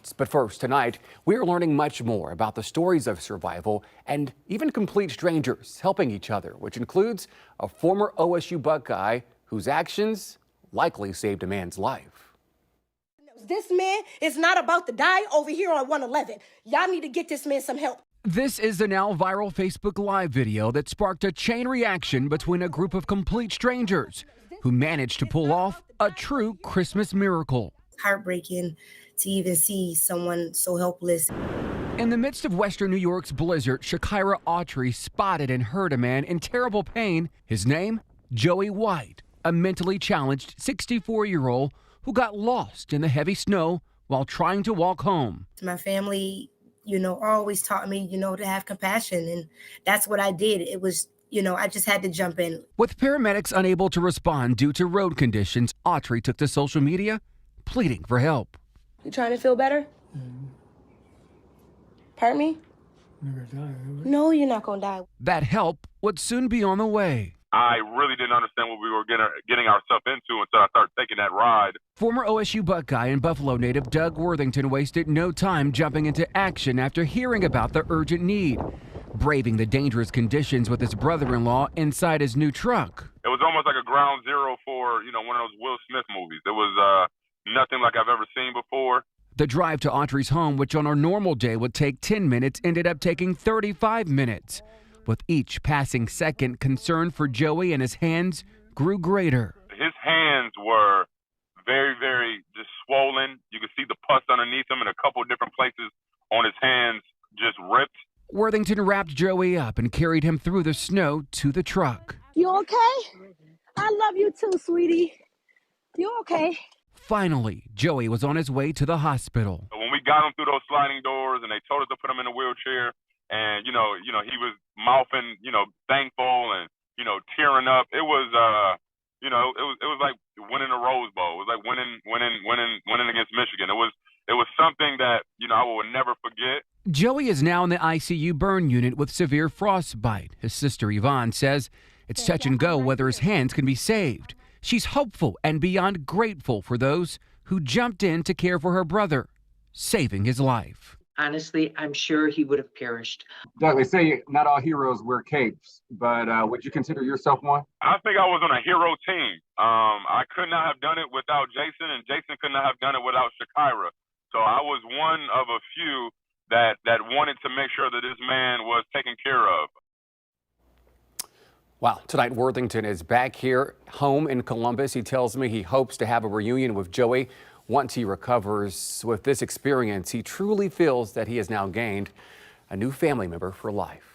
news-ott. But first, tonight, we are learning much more about the stories of survival and even complete strangers helping each other, which includes a former OSU Buckeye whose actions likely saved a man's life. This man is not about to die over here on 111. Y'all need to get this man some help. This is the now viral Facebook Live video that sparked a chain reaction between a group of complete strangers who managed to pull off a true Christmas miracle. Heartbreaking to even see someone so helpless. In the midst of Western New York's blizzard, Shakira Autry spotted and heard a man in terrible pain. His name, Joey White, a mentally challenged 64-year-old who got lost in the heavy snow while trying to walk home. My family, always taught me, to have compassion, and that's what I did. It was, I just had to jump in. With paramedics unable to respond due to road conditions, Autry took to social media pleading for help. You trying to feel better? Pardon me? No, you're not gonna die. That help would soon be on the way. I really didn't understand what we were getting ourselves into until I started taking that ride. Former OSU Buckeye and Buffalo native Doug Worthington wasted no time jumping into action after hearing about the urgent need, braving the dangerous conditions with his brother-in-law inside his new truck. It was almost like a ground zero for, one of those Will Smith movies. It was nothing like I've ever seen before. The drive to Autry's home, which on a normal day would take 10 minutes, ended up taking 35 minutes. With each passing second, concern for Joey and his hands grew greater. His hands were very, very just swollen. You could see the pus underneath him, and a couple of different places on his hands just ripped. Worthington wrapped Joey up and carried him through the snow to the truck. You okay? I love you too, sweetie. You okay? Finally, Joey was on his way to the hospital. When we got him through those sliding doors and they told us to put him in a wheelchair, and, he was mouthing, thankful and, tearing up. It was, it was like winning a Rose Bowl. It was like winning against Michigan. It was something that, I will never forget. Joey is now in the ICU burn unit with severe frostbite. His sister Yvonne says it's touch and go whether his hands can be saved. She's hopeful and beyond grateful for those who jumped in to care for her brother, saving his life. Honestly, I'm sure he would have perished. Doug, they say not all heroes wear capes, but would you consider yourself one? I think I was on a hero team. I could not have done it without Jason, and Jason could not have done it without Shakira. So I was one of a few that wanted to make sure that this man was taken care of. Wow, tonight Worthington is back here home in Columbus. He tells me he hopes to have a reunion with Joey once he recovers. With this experience, he truly feels that he has now gained a new family member for life.